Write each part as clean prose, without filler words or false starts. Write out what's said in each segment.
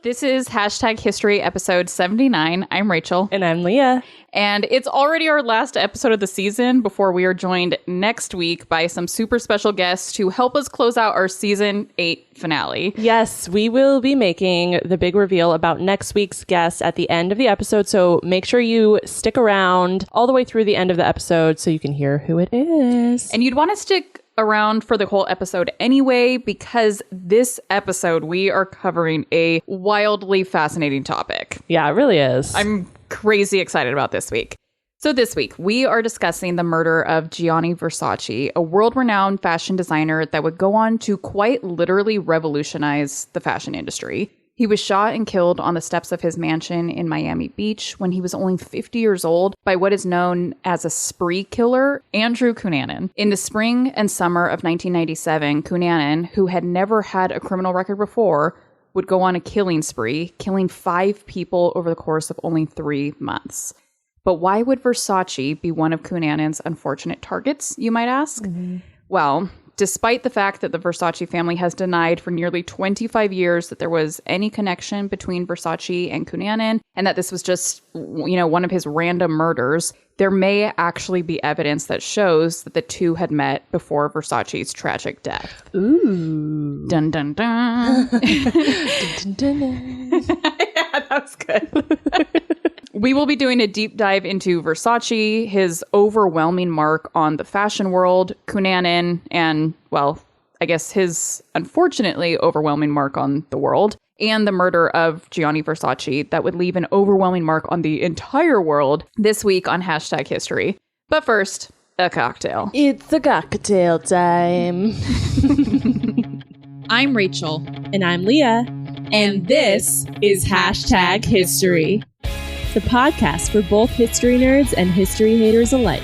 This is Hashtag History episode 79. I'm Rachel. And I'm Leah. And it's already our last episode of the season before we are joined next week by some super special guests to help us close out our season 8 finale. Yes, we will be making the big reveal about next week's guest at the end of the episode. So make sure you stick around all the way through the end of the episode so you can hear who it is. And you'd want to stick around for the whole episode anyway, because this episode we are covering a wildly fascinating topic. Yeah, it really is. I'm crazy excited about this week. So this week we are discussing the murder of Gianni Versace, a world-renowned fashion designer that would go on to quite literally revolutionize the fashion industry. He was shot and killed on the steps of his mansion in Miami Beach when he was only 50 years old by what is known as a spree killer, Andrew Cunanan. In the spring and summer of 1997, Cunanan, who had never had a criminal record before, would go on a killing spree, killing 5 people over the course of only 3 months. But why would Versace be one of Cunanan's unfortunate targets, you might ask? Mm-hmm. Well, despite the fact that the Versace family has denied for nearly 25 years that there was any connection between Versace and Cunanan and that this was just, one of his random murders, there may actually be evidence that shows that the two had met before Versace's tragic death. Ooh. Dun, dun, dun. Dun, dun, dun. Yeah, that was good. We will be doing a deep dive into Versace, his overwhelming mark on the fashion world, Cunanan, and, well, I guess his unfortunately overwhelming mark on the world, and the murder of Gianni Versace that would leave an overwhelming mark on the entire world this week on Hashtag History. But first, a cocktail. It's a cocktail time. I'm Rachel. And I'm Leah. And this is Hashtag History, the podcast for both history nerds and history haters alike,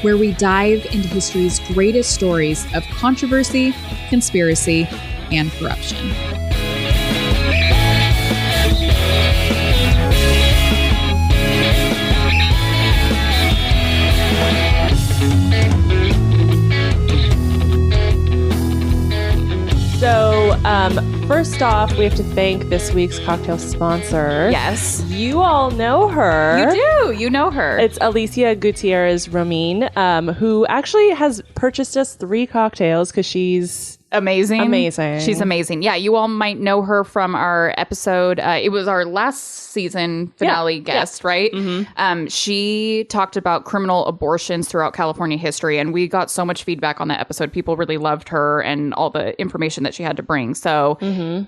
where we dive into history's greatest stories of controversy, conspiracy, and corruption. So, first off, we have to thank this week's cocktail sponsor. Yes. You all know her. You do. You know her. It's Alicia Gutierrez Romin, who actually has purchased us 3 cocktails because she's amazing. She's amazing. Yeah, you all might know her from our episode. It was our last season finale guest, right? Mm-hmm. She talked about criminal abortions throughout California history, and we got so much feedback on that episode. People really loved her and all the information that she had to bring. So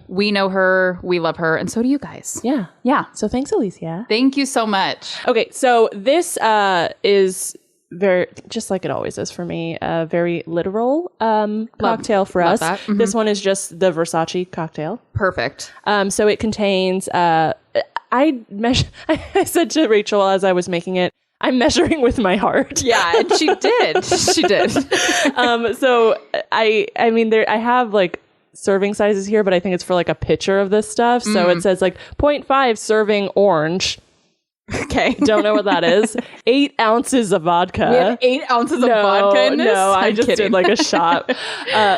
we know her, we love her, and so do you guys. Yeah. Yeah. So thanks, Alicia. Thank you so much. Okay, so this is very, just like it always is for me, a very literal cocktail for us. Mm-hmm. This one is just the Versace cocktail. Perfect. So it contains, I said to Rachel as I was making it, I'm measuring with my heart. Yeah, and she did. She did. So I mean, I have like serving sizes here, but I think it's for like a pitcher of this stuff. So it says like 0.5 serving orange. Okay. Don't know what that is. 8 ounces of vodka. We have 8 ounces of vodka in this? No, I just kidding. did like a shot.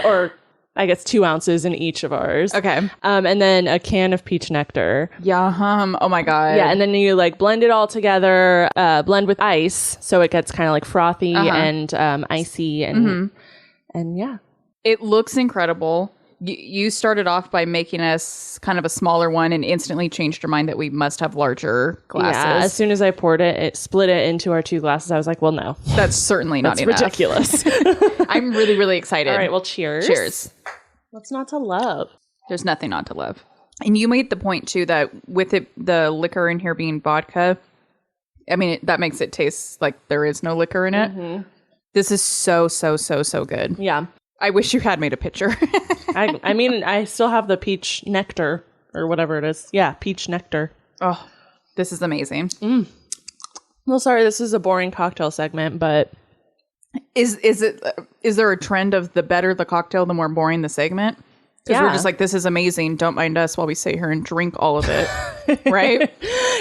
Or I guess 2 ounces in each of ours. Okay. And then a can of peach nectar. Yum. Oh my God. Yeah. And then you like blend it all together, blend with ice. So it gets kind of like frothy and icy and yeah. It looks incredible. You started off by making us kind of a smaller one and instantly changed your mind that we must have larger glasses. Yeah, as soon as I poured it split it into our 2 glasses. I was like, well, no. That's certainly not enough. That's ridiculous. I'm really, really excited. All right, well, cheers. Cheers. What's not to love? There's nothing not to love. And you made the point, too, that with the liquor in here being vodka, I mean, that makes it taste like there is no liquor in it. Mm-hmm. This is so, so, so, so good. Yeah. I wish you had made a picture. I mean, I still have the peach nectar or whatever it is. Yeah, peach nectar. Oh, this is amazing. Well, sorry, this is a boring cocktail segment, but is there a trend of the better the cocktail, the more boring the segment? Because we're just like, this is amazing. Don't mind us while we sit here and drink all of it. Right?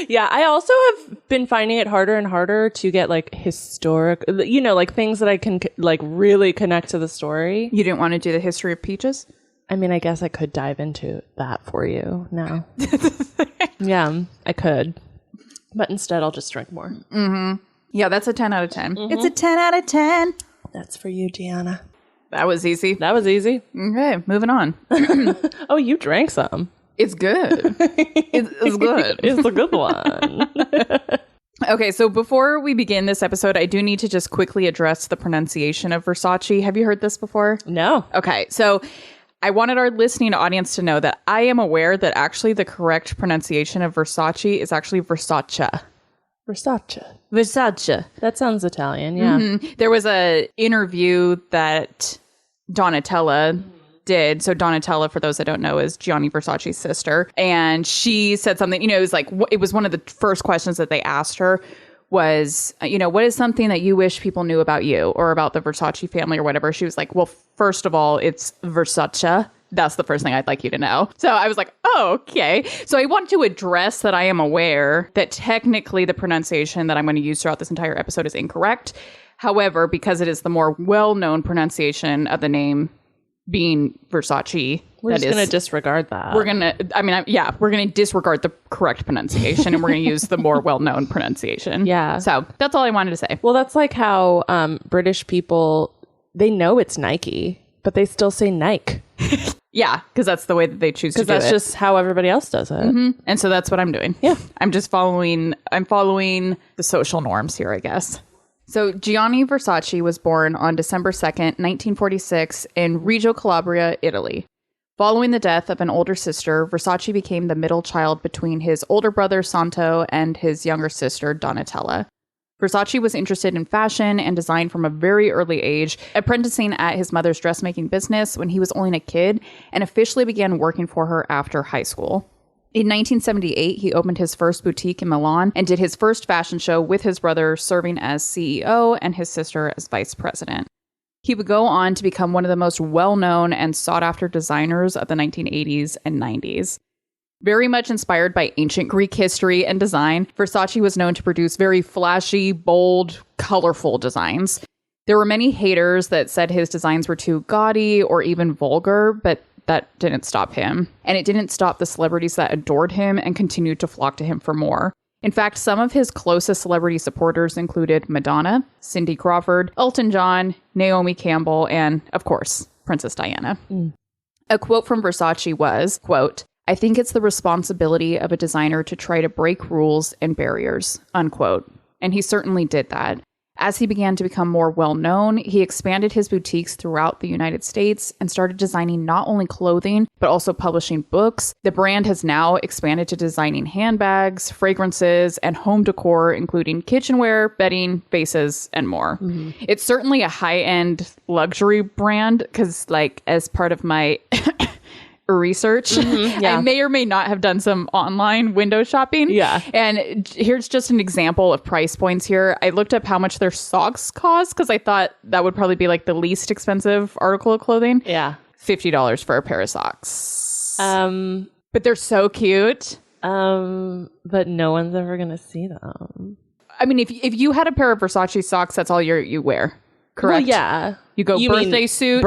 Yeah. I also have been finding it harder and harder to get like historic, like things that I can like really connect to the story. You didn't want to do the history of peaches? I mean, I guess I could dive into that for you now. Yeah, I could. But instead, I'll just drink more. Mm-hmm. Yeah, that's a 10 out of 10. Mm-hmm. It's a 10 out of 10. That's for you, Gianna. That was easy. That was easy. Okay, moving on. Oh, you drank some. It's good. It's good. It's a good one. Okay, so before we begin this episode, I do need to just quickly address the pronunciation of Versace. Have you heard this before? No. Okay, so I wanted our listening audience to know that I am aware that actually the correct pronunciation of Versace is actually Versace. Versace. That sounds Italian, yeah. Mm-hmm. There was a interview that Donatella did. So Donatella, for those that don't know, is Gianni Versace's sister. And she said something, it was like, it was one of the first questions that they asked her was, what is something that you wish people knew about you or about the Versace family or whatever? She was like, well, first of all, it's Versace. That's the first thing I'd like you to know. So I was like, oh, okay. So I want to address that I am aware that technically the pronunciation that I'm going to use throughout this entire episode is incorrect. However, because it is the more well-known pronunciation of the name being Versace, we're just going to disregard that. We're going to disregard the correct pronunciation and we're going to use the more well-known pronunciation. Yeah. So that's all I wanted to say. Well, that's like how British people, they know it's Nike, but they still say Nike. Yeah, because that's the way that they choose to do it. Because that's just how everybody else does it. Mm-hmm. And so that's what I'm doing. Yeah. I'm following the social norms here, I guess. So Gianni Versace was born on December 2nd, 1946 in Reggio Calabria, Italy. Following the death of an older sister, Versace became the middle child between his older brother Santo and his younger sister Donatella. Versace was interested in fashion and design from a very early age, apprenticing at his mother's dressmaking business when he was only a kid and officially began working for her after high school. In 1978, he opened his first boutique in Milan and did his first fashion show with his brother serving as CEO and his sister as vice president. He would go on to become one of the most well-known and sought-after designers of the 1980s and 90s. Very much inspired by ancient Greek history and design, Versace was known to produce very flashy, bold, colorful designs. There were many haters that said his designs were too gaudy or even vulgar, but that didn't stop him. And it didn't stop the celebrities that adored him and continued to flock to him for more. In fact, some of his closest celebrity supporters included Madonna, Cindy Crawford, Elton John, Naomi Campbell, and, of course, Princess Diana. A quote from Versace was, quote, "I think it's the responsibility of a designer to try to break rules and barriers," unquote. And he certainly did that. As he began to become more well-known, he expanded his boutiques throughout the United States and started designing not only clothing, but also publishing books. The brand has now expanded to designing handbags, fragrances, and home decor, including kitchenware, bedding, vases, and more. Mm-hmm. It's certainly a high-end luxury brand because, as part of my research, I may or may not have done some online window shopping. Yeah. And here's just an example of price points here. I looked up how much their socks cost because I thought that would probably be the least expensive article of clothing. Yeah. $50 for a pair of socks. But they're so cute. But no one's ever gonna see them. I mean, if you had a pair of Versace socks, that's all you wear. Correct? Well, yeah. You birthday suit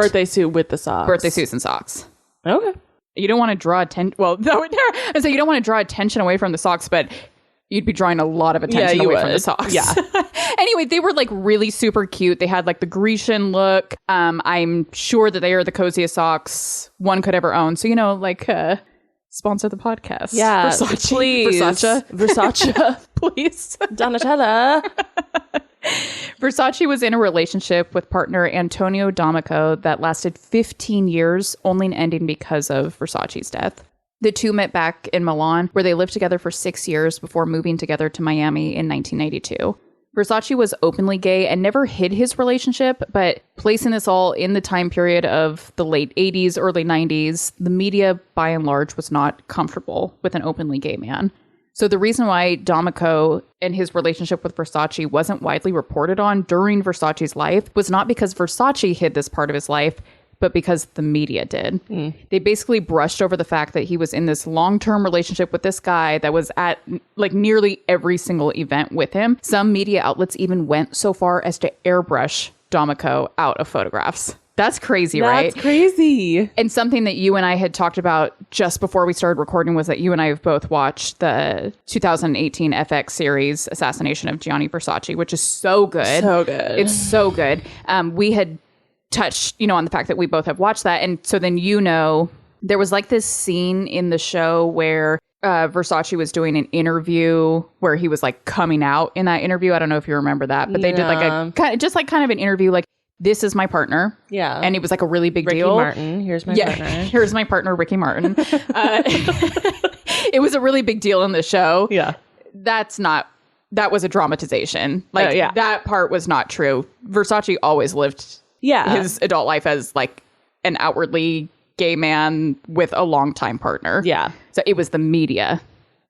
with the socks. Birthday suits and socks. Okay. You don't want to draw attention. Well, I say you don't want to draw attention away from the socks, but you'd be drawing a lot of attention away from the socks. Yeah. Anyway, they were really super cute. They had the Grecian look. I'm sure that they are the coziest socks one could ever own. So, sponsor the podcast. Yeah. Versace. Please. Versace. Please. Donatella. Versace was in a relationship with partner Antonio D'Amico that lasted 15 years, only ending because of Versace's death. The two met back in Milan, where they lived together for 6 years before moving together to Miami in 1992. Versace was openly gay and never hid his relationship, but placing this all in the time period of the late 80s, early 90s, the media, by and large, was not comfortable with an openly gay man. So the reason why D'Amico and his relationship with Versace wasn't widely reported on during Versace's life was not because Versace hid this part of his life, but because the media did. They basically brushed over the fact that he was in this long-term relationship with this guy that was at nearly every single event with him. Some media outlets even went so far as to airbrush D'Amico out of photographs. That's crazy, right? That's crazy. And something that you and I had talked about just before we started recording was that you and I have both watched the 2018 FX series Assassination of Gianni Versace, which is so good. So good. It's so good. We had touched, on the fact that we both have watched that. And so then, there was like this scene in the show where Versace was doing an interview where he was like coming out in that interview. I don't know if you remember that, but they did like a kind of an interview like, this is my partner. Yeah. And it was like a really big Ricky deal. Martin. Here's my partner. Here's my partner, Ricky Martin. It was a really big deal in the show. Yeah. That was a dramatization. Like, that part was not true. Versace always lived his adult life as like an outwardly gay man with a longtime partner. Yeah. So it was the media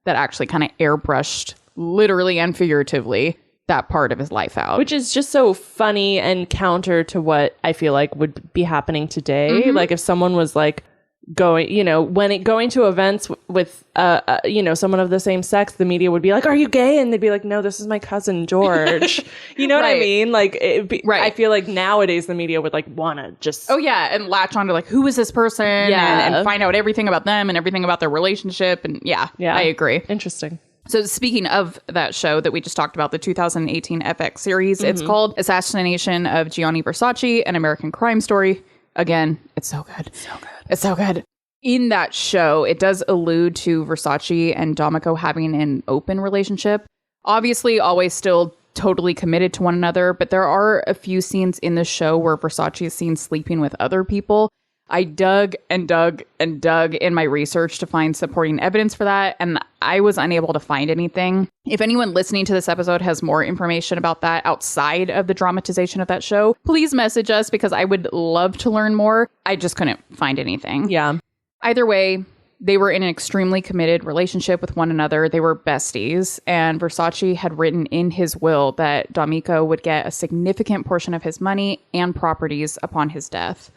that actually kind of airbrushed, literally and figuratively, that part of his life out. Which is just so funny and counter to what I feel like would be happening today. Mm-hmm. Like if someone was like going to events with, someone of the same sex, the media would be like, are you gay? And they'd be like, no, this is my cousin, George. You know what I mean? Like, I feel like nowadays the media would like want to just... Oh, yeah. And latch on to like, who is this person? And find out everything about them and everything about their relationship. And I agree. Interesting. So speaking of that show that we just talked about, the 2018 FX series, it's called Assassination of Gianni Versace, an American Crime Story. Again, it's so good. So good. It's so good. In that show, it does allude to Versace and D'Amico having an open relationship. Obviously, always still totally committed to one another, but there are a few scenes in the show where Versace is seen sleeping with other people. I dug and dug and dug in my research to find supporting evidence for that, and I was unable to find anything. If anyone listening to this episode has more information about that outside of the dramatization of that show, please message us because I would love to learn more. I just couldn't find anything. Yeah. Either way, they were in an extremely committed relationship with one another. They were besties, and Versace had written in his will that D'Amico would get a significant portion of his money and properties upon his death.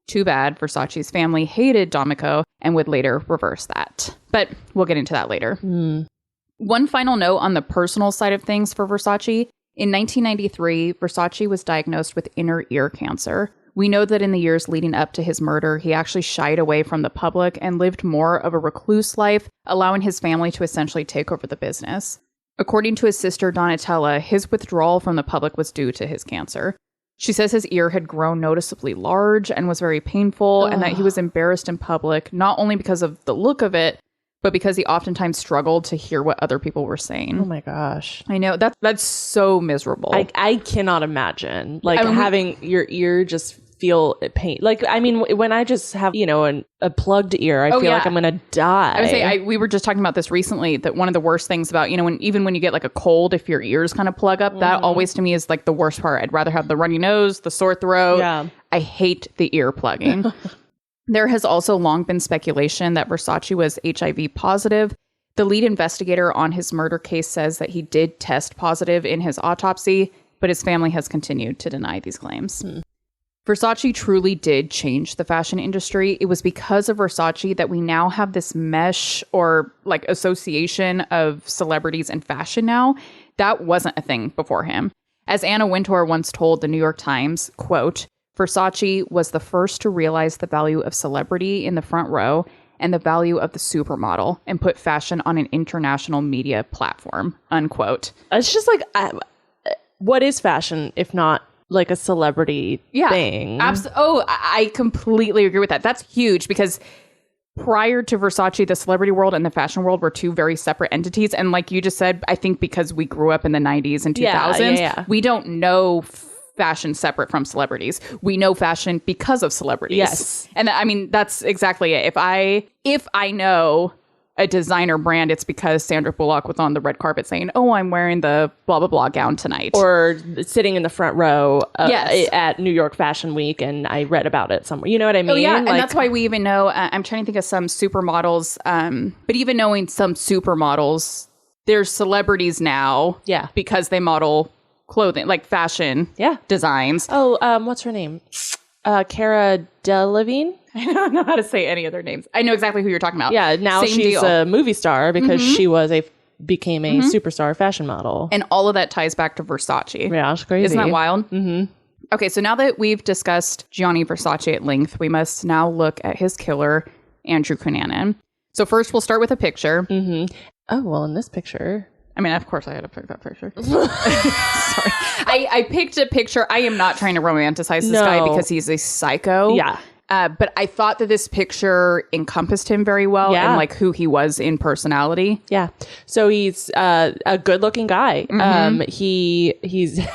Too bad Versace's family hated D'Amico and would later reverse that. But we'll get into that later. One final note on the personal side of things for Versace. In 1993, Versace was diagnosed with inner ear cancer. We know that in the years leading up to his murder, he actually shied away from the public and lived more of a recluse life, allowing his family to essentially take over the business. According to his sister Donatella, his withdrawal from the public was due to his cancer. She says his ear had grown noticeably large and was very painful, and that he was embarrassed in public, not only because of the look of it, but because he oftentimes struggled to hear what other people were saying. Oh my gosh. I know, that's so miserable. I cannot imagine having your ear just feel pain. Like, I mean, when I just have, a plugged ear, I feel like I'm going to die. I would say, we were just talking about this recently, that one of the worst things about, when you get like a cold, if your ears kind of plug up, that always to me is like the worst part. I'd rather have the runny nose, the sore throat. Yeah. I hate the ear plugging. There has also long been speculation that Versace was HIV positive. The lead investigator on his murder case says that he did test positive in his autopsy, but his family has continued to deny these claims. Versace truly did change the fashion industry. It was because of Versace that we now have this mesh or like association of celebrities and fashion now. That wasn't a thing before him. As Anna Wintour once told the New York Times, quote, Versace was the first to realize the value of celebrity in the front row and the value of the supermodel and put fashion on an international media platform, unquote. It's just like, what is fashion if not like a celebrity thing? I completely agree with that. That's huge because prior to Versace, the celebrity world and the fashion world were two very separate entities. And like you just said, I think because we grew up in the 90s and 2000s, we don't know fashion separate from celebrities. We know fashion because of celebrities. Yes. And I mean, that's exactly it. If I know a designer brand, it's because Sandra Bullock was on the red carpet saying, oh, I'm wearing the blah, blah, blah gown tonight. Or sitting in the front row at New York Fashion Week, and I read about it somewhere. You know what I mean? Oh, yeah, and that's why we even know, I'm trying to think of some supermodels, but even knowing some supermodels, there's celebrities now because they model clothing, like fashion designs. Oh, what's her name? Cara Delevingne? I don't know how to say any other names. I know exactly who you're talking about. Yeah, now she's a movie star because she became a superstar fashion model. And all of that ties back to Versace. Yeah, it's crazy. Isn't that wild? Okay, so now that we've discussed Gianni Versace at length, we must now look at his killer, Andrew Cunanan. So first, we'll start with a picture. Mm-hmm. Oh, well, in this picture... I mean, of course I had to pick that picture. Sorry. I picked a picture. I am not trying to romanticize this guy because he's a psycho. Yeah. But I thought that this picture encompassed him very well and like who he was in personality. Yeah. So he's a good looking guy. He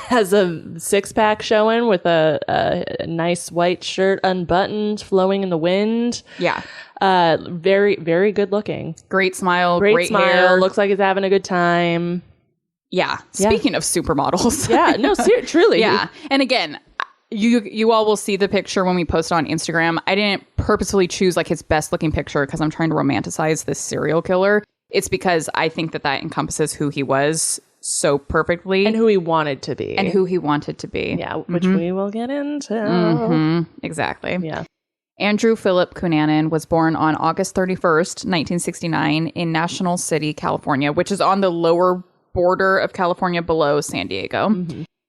has a 6-pack showing with a nice white shirt unbuttoned, flowing in the wind. Yeah. Very, very good looking. Great smile. Great smile. Hair. Looks like he's having a good time. Yeah. Speaking of supermodels. Yeah. No, truly. Yeah. And again, you all will see the picture when we post it on Instagram. I didn't purposefully choose like his best looking picture because I'm trying to romanticize this serial killer. It's because I think that encompasses who he was so perfectly. And who he wanted to be. Yeah. Which we will get into. Exactly. Yeah. Andrew Philip Cunanan was born on August 31st, 1969 in National City, California, which is on the lower border of California below San Diego.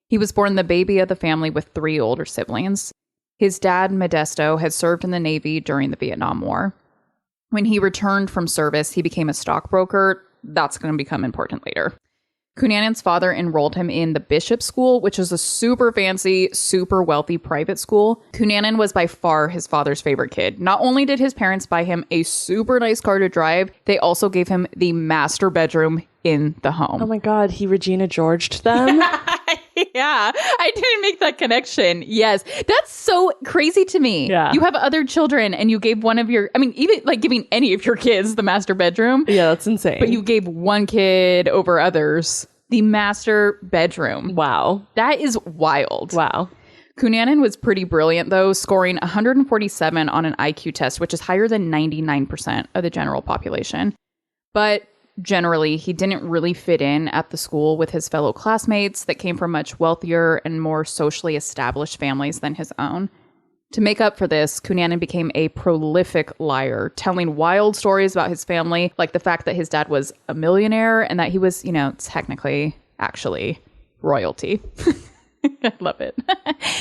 He was born the baby of the family with 3 older siblings. His dad, Modesto, had served in the Navy during the Vietnam War. When he returned from service, he became a stockbroker. That's going to become important later. Cunanan's father enrolled him in the Bishop School, which is a super fancy, super wealthy private school. Cunanan was by far his father's favorite kid. Not only did his parents buy him a super nice car to drive, they also gave him the master bedroom in the home. Oh my God, he Regina Georged them? Yeah, I didn't make that connection. Yes, that's so crazy to me. Yeah. You have other children and you gave one of your, I mean, even like giving any of your kids the master bedroom. Yeah, that's insane. But you gave one kid over others the master bedroom. Wow. That is wild. Wow. Cunanan was pretty brilliant, though, scoring 147 on an IQ test, which is higher than 99% of the general population. But generally, he didn't really fit in at the school with his fellow classmates that came from much wealthier and more socially established families than his own. To make up for this, Cunanan became a prolific liar, telling wild stories about his family, like the fact that his dad was a millionaire and that he was, technically, actually, royalty. I love it.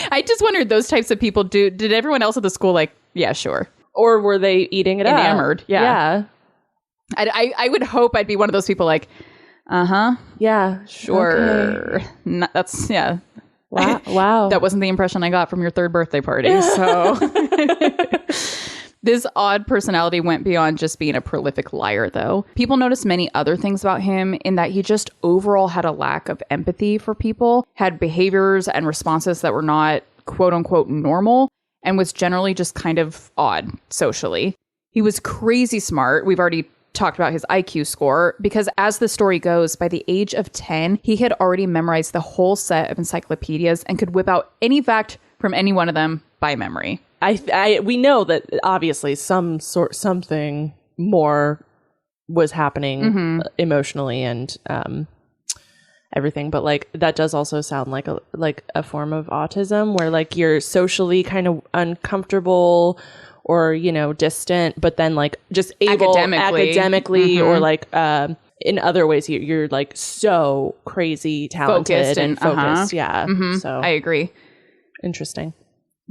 I just wondered, those types of people, did everyone else at the school like, yeah, sure. Or were they eating it Enamored, up? yeah. I would hope I'd be one of those people like, yeah, sure. Okay. That's, yeah. Wow. That wasn't the impression I got from your 3rd birthday party. So this odd personality went beyond just being a prolific liar, though. People noticed many other things about him in that he just overall had a lack of empathy for people, had behaviors and responses that were not quote unquote normal, and was generally just kind of odd socially. He was crazy smart. We've already talked about his IQ score because, as the story goes, by the age of 10, he had already memorized the whole set of encyclopedias and could whip out any fact from any one of them by memory. We know that obviously something more was happening emotionally and everything, but like that does also sound like a form of autism where like you're socially kind of uncomfortable or, distant, but then like just able academically or like in other ways you're like so crazy talented and focused. Yeah. So I agree. Interesting.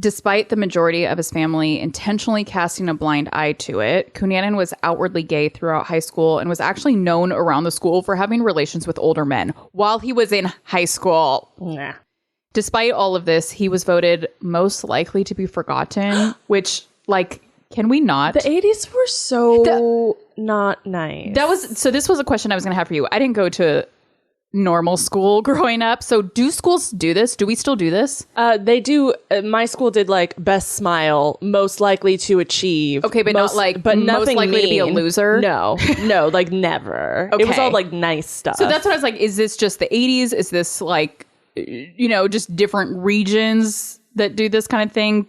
Despite the majority of his family intentionally casting a blind eye to it, Cunanan was outwardly gay throughout high school and was actually known around the school for having relations with older men while he was in high school. Nah. Despite all of this, he was voted most likely to be forgotten, which, like, can we not? The 80s were so not nice. This was a question I was going to have for you. I didn't go to normal school growing up. So do schools do this? Do we still do this? They do. My school did like best smile, most likely to achieve. Okay, but most, not like but most nothing likely mean. to be a loser? No, like never. Okay. It was all like nice stuff. So that's what I was like, is this just the 80s? Is this like, just different regions that do this kind of thing?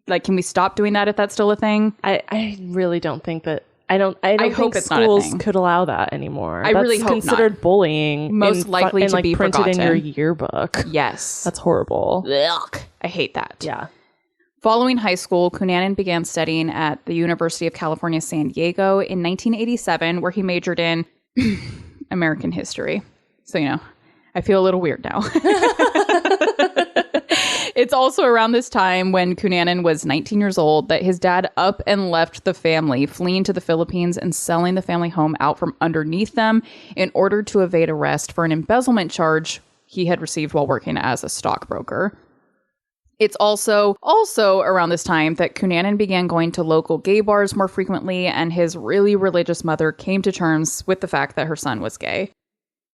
Like, can we stop doing that if that's still a thing? I really don't think that. I don't hope think it's not a schools thing. could allow that anymore. I really hope considered not. bullying. Most likely and to like be printed forgotten. in your yearbook. Yes. That's horrible. Ugh. I hate that. Yeah. Following high school, Cunanan began studying at the University of California, San Diego in 1987, where he majored in American history. So, I feel a little weird now. It's also around this time when Cunanan was 19 years old that his dad up and left the family, fleeing to the Philippines and selling the family home out from underneath them in order to evade arrest for an embezzlement charge he had received while working as a stockbroker. It's also around this time that Cunanan began going to local gay bars more frequently, and his really religious mother came to terms with the fact that her son was gay.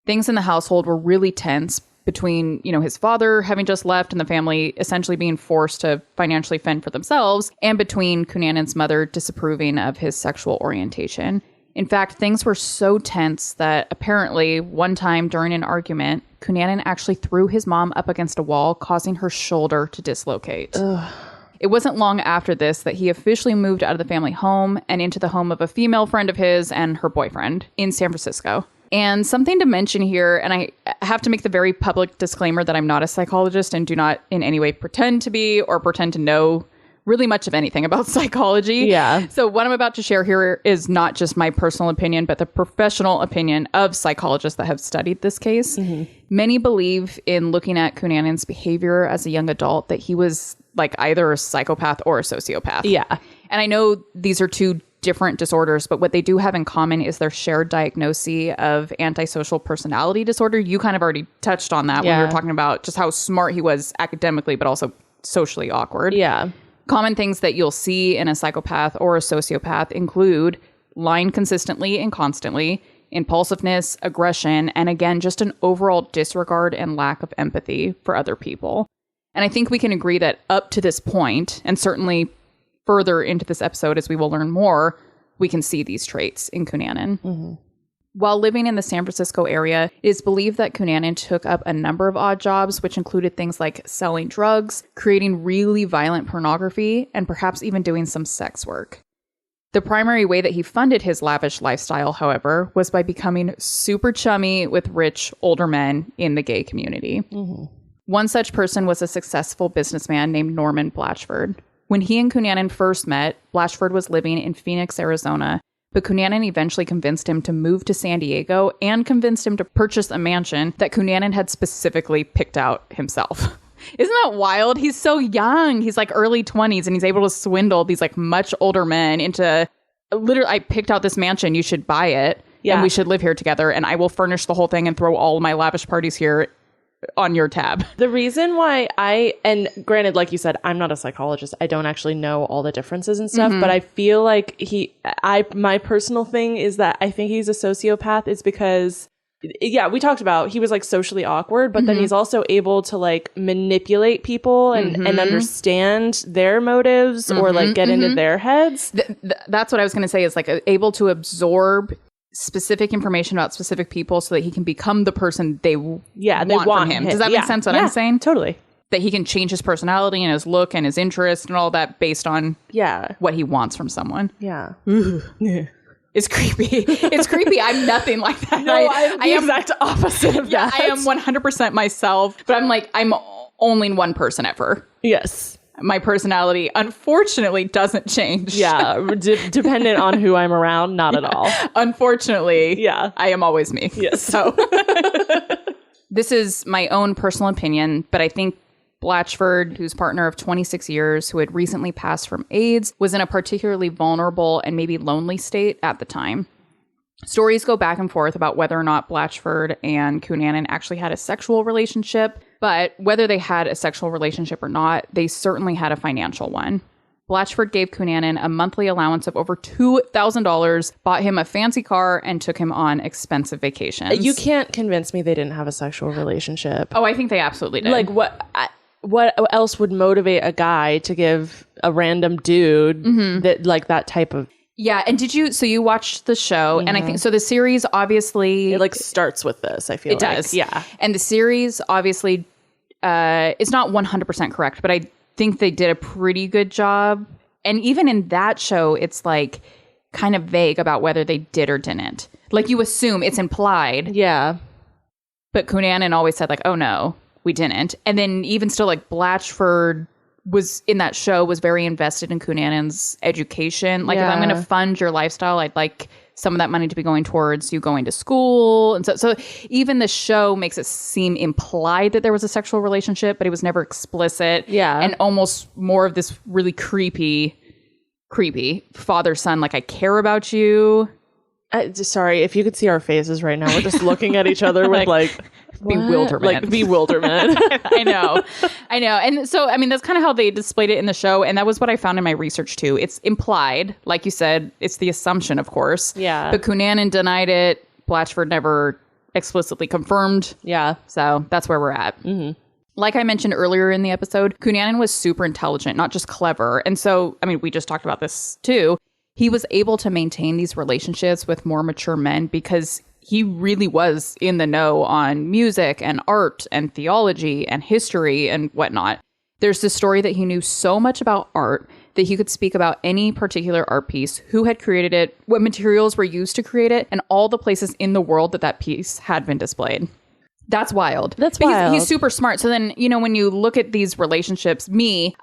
Things in the household were really tense between, his father having just left and the family essentially being forced to financially fend for themselves, and between Cunanan's mother disapproving of his sexual orientation. In fact, things were so tense that apparently one time during an argument, Cunanan actually threw his mom up against a wall, causing her shoulder to dislocate. Ugh. It wasn't long after this that he officially moved out of the family home and into the home of a female friend of his and her boyfriend in San Francisco. And something to mention here, and I have to make the very public disclaimer that I'm not a psychologist and do not in any way pretend to be or pretend to know really much of anything about psychology. Yeah. So what I'm about to share here is not just my personal opinion, but the professional opinion of psychologists that have studied this case. Mm-hmm. Many believe in looking at Cunanan's behavior as a young adult that he was like either a psychopath or a sociopath. Yeah. And I know these are two different disorders, but what they do have in common is their shared diagnosis of antisocial personality disorder. You kind of already touched on that when we were talking about just how smart he was academically, but also socially awkward. Yeah. Common things that you'll see in a psychopath or a sociopath include lying consistently and constantly, impulsiveness, aggression, and again, just an overall disregard and lack of empathy for other people. And I think we can agree that up to this point, and certainly further into this episode as we will learn more, we can see these traits in Cunanan. Mm-hmm. While living in the San Francisco area, it is believed that Cunanan took up a number of odd jobs, which included things like selling drugs, creating really violent pornography, and perhaps even doing some sex work. The primary way that he funded his lavish lifestyle, however, was by becoming super chummy with rich, older men in the gay community. Mm-hmm. One such person was a successful businessman named Norman Blatchford. When he and Cunanan first met, Blatchford was living in Phoenix, Arizona, but Cunanan eventually convinced him to move to San Diego and convinced him to purchase a mansion that Cunanan had specifically picked out himself. Isn't that wild? He's so young. He's like early 20s and he's able to swindle these like much older men into literally, I picked out this mansion. You should buy it. Yeah. And we should live here together. And I will furnish the whole thing and throw all my lavish parties here on your tab. The reason why and granted, like you said, I'm not a psychologist. I don't actually know all the differences and stuff, but I feel like my personal thing is that I think he's a sociopath is because, yeah, we talked about he was like socially awkward, but then he's also able to like manipulate people and understand their motives or like get into their heads. That's what I was going to say is like able to absorb specific information about specific people so that he can become the person they want from him. Does that make sense what I'm saying? Totally. That he can change his personality and his look and his interest and all that based on what he wants from someone. Yeah. It's creepy. It's creepy. I'm nothing like that. No, I'm the exact opposite of that. I am 100% myself, but I'm only one person ever. Yes. My personality, unfortunately, doesn't change. Yeah, dependent on who I'm around, not at all. Unfortunately, I am always me. Yes. So this is my own personal opinion, but I think Blatchford, whose partner of 26 years, who had recently passed from AIDS, was in a particularly vulnerable and maybe lonely state at the time. Stories go back and forth about whether or not Blatchford and Cunanan actually had a sexual relationship, but whether they had a sexual relationship or not, they certainly had a financial one. Blatchford gave Cunanan a monthly allowance of over $2,000, bought him a fancy car, and took him on expensive vacations. You can't convince me they didn't have a sexual relationship. Oh, I think they absolutely did. Like, what else would motivate a guy to give a random dude that like that type of... Yeah, and you watched the show, and I think, so the series obviously... It like starts with this, I feel like. It does. Yeah. And the series obviously is not 100% correct, but I think they did a pretty good job. And even in that show, it's like kind of vague about whether they did or didn't. Like you assume, it's implied. Yeah. But Cunanan always said like, oh no, we didn't. And then even still like Blatchford was in that show was very invested in Cunanan's education. Like if I'm going to fund your lifestyle, I'd like some of that money to be going towards you going to school. And so even the show makes it seem implied that there was a sexual relationship, but it was never explicit. Yeah. And almost more of this really creepy father-son, like, I care about you. Sorry, if you could see our faces right now, we're just looking at each other with bewilderment. Bewilderment. I know. And so, I mean, that's kind of how they displayed it in the show. And that was what I found in my research, too. It's implied. Like you said, it's the assumption, of course. Yeah. But Cunanan denied it. Blatchford never explicitly confirmed. Yeah. So that's where we're at. Mm-hmm. Like I mentioned earlier in the episode, Cunanan was super intelligent, not just clever. And so, I mean, we just talked about this, too. He was able to maintain these relationships with more mature men because he really was in the know on music and art and theology and history and whatnot. There's this story that he knew so much about art that he could speak about any particular art piece, who had created it, what materials were used to create it, and all the places in the world that piece had been displayed. That's wild. Wild. He's super smart. So then, when you look at these relationships,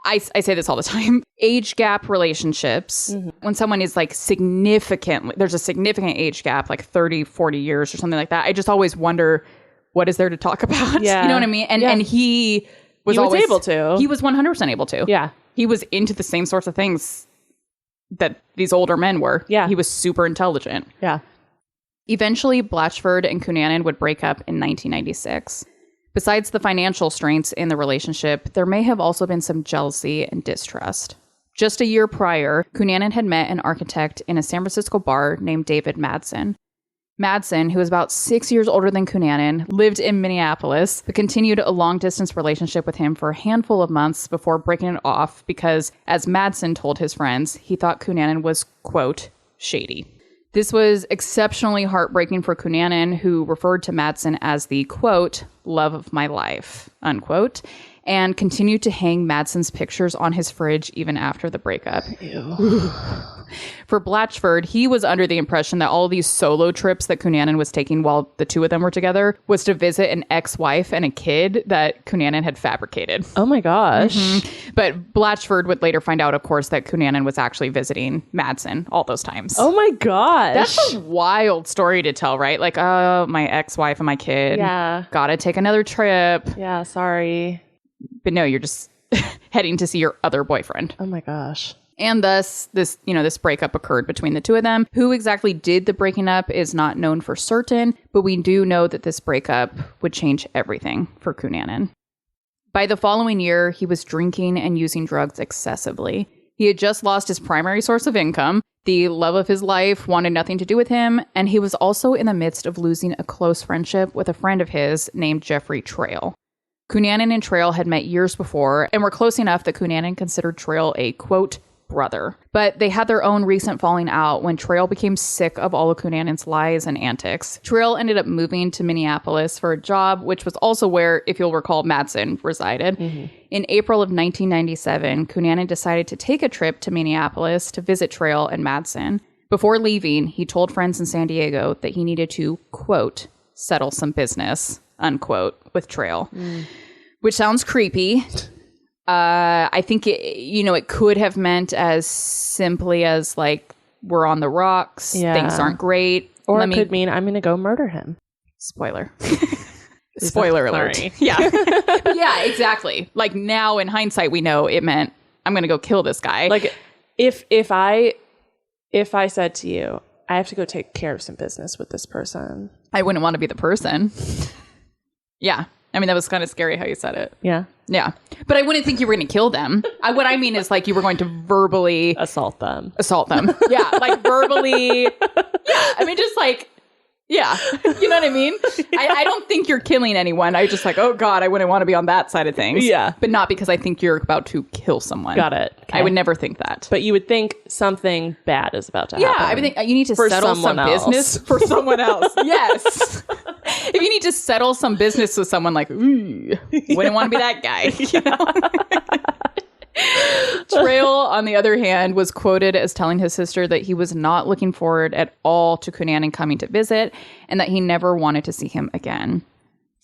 I say this all the time, age gap relationships, when someone is like there's a significant age gap, like 30, 40 years or something like that. I just always wonder, what is there to talk about? Yeah. You know what I mean? And he was able to. He was 100% able to. Yeah. He was into the same sorts of things that these older men were. Yeah. He was super intelligent. Yeah. Eventually, Blatchford and Cunanan would break up in 1996. Besides the financial strains in the relationship, there may have also been some jealousy and distrust. Just a year prior, Cunanan had met an architect in a San Francisco bar named David Madsen. Madsen, who was about 6 years older than Cunanan, lived in Minneapolis, but continued a long-distance relationship with him for a handful of months before breaking it off because, as Madsen told his friends, he thought Cunanan was, quote, shady. This was exceptionally heartbreaking for Cunanan, who referred to Madsen as the, quote, love of my life, unquote, and continued to hang Madsen's pictures on his fridge even after the breakup. Ew. For Blatchford, he was under the impression that all these solo trips that Cunanan was taking while the two of them were together was to visit an ex-wife and a kid that Cunanan had fabricated. Oh my gosh. Mm-hmm. But Blatchford would later find out, of course, that Cunanan was actually visiting Madsen all those times. Oh my gosh. That's a wild story to tell, right? Like, oh, my ex-wife and my kid. Yeah. Gotta take another trip. Yeah, sorry. But no, you're just heading to see your other boyfriend. Oh my gosh. And thus, this breakup occurred between the two of them. Who exactly did the breaking up is not known for certain, but we do know that this breakup would change everything for Cunanan. By the following year, he was drinking and using drugs excessively. He had just lost his primary source of income. The love of his life wanted nothing to do with him, and he was also in the midst of losing a close friendship with a friend of his named Jeffrey Trail. Cunanan and Trail had met years before and were close enough that Cunanan considered Trail a, quote, brother. But they had their own recent falling out when Trail became sick of all of Cunanan's lies and antics. Trail ended up moving to Minneapolis for a job, which was also where, if you'll recall, Madsen resided. Mm-hmm. In April of 1997, Cunanan decided to take a trip to Minneapolis to visit Trail and Madsen. Before leaving, he told friends in San Diego that he needed to, quote, settle some business, unquote, with Trail, which sounds creepy. I think it could have meant as simply as like, we're on the rocks, things aren't great. Or it could mean I'm going to go murder him. Spoiler. Spoiler alert. Sorry. Yeah. Yeah, exactly. Like now in hindsight, we know it meant I'm going to go kill this guy. Like if I said to you, I have to go take care of some business with this person. I wouldn't want to be the person. Yeah. I mean, that was kind of scary how you said it. Yeah. Yeah. But I wouldn't think you were going to kill them. What I mean is like you were going to verbally assault them. Yeah. Like verbally. Yeah. I mean, just like, yeah. You know what I mean? I don't think you're killing anyone. I just like, oh God, I wouldn't want to be on that side of things. Yeah. But not because I think you're about to kill someone. Got it. Okay. I would never think that. But you would think something bad is about to happen. Yeah. I think you need to settle some business for someone else. Yes. If you need to settle some business with someone, like, ooh, wouldn't want to be that guy. You know? Trail, on the other hand, was quoted as telling his sister that he was not looking forward at all to Cunanan coming to visit and that he never wanted to see him again.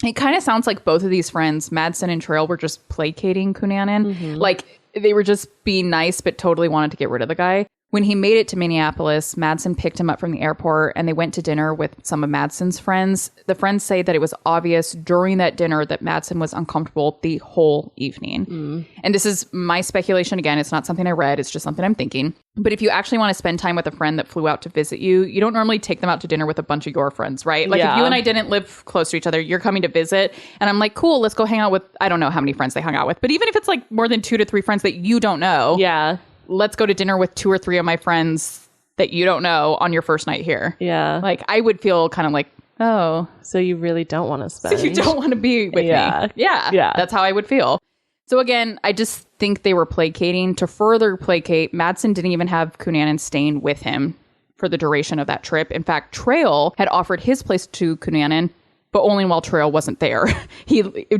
It kind of sounds like both of these friends, Madsen and Trail, were just placating Cunanan. Mm-hmm. Like, they were just being nice, but totally wanted to get rid of the guy. When he made it to Minneapolis, Madsen picked him up from the airport and they went to dinner with some of Madsen's friends. The friends say that it was obvious during that dinner that Madsen was uncomfortable the whole evening. And this is my speculation again. It's not something I read. It's just something I'm thinking. But if you actually want to spend time with a friend that flew out to visit you, you don't normally take them out to dinner with a bunch of your friends, right? Like if you and I didn't live close to each other, you're coming to visit and I'm like, cool, let's go hang out with, I don't know how many friends they hung out with, but even if it's like more than 2 to 3 friends that you don't know. Yeah. Let's go to dinner with 2 or 3 of my friends that you don't know on your first night here. Yeah. Like, I would feel kind of like, oh. So you really don't want to spend. So you don't want to be with me. Yeah. That's how I would feel. So again, I just think they were placating. To further placate, Madsen didn't even have Cunanan staying with him for the duration of that trip. In fact, Trail had offered his place to Cunanan, but only while Trail wasn't there.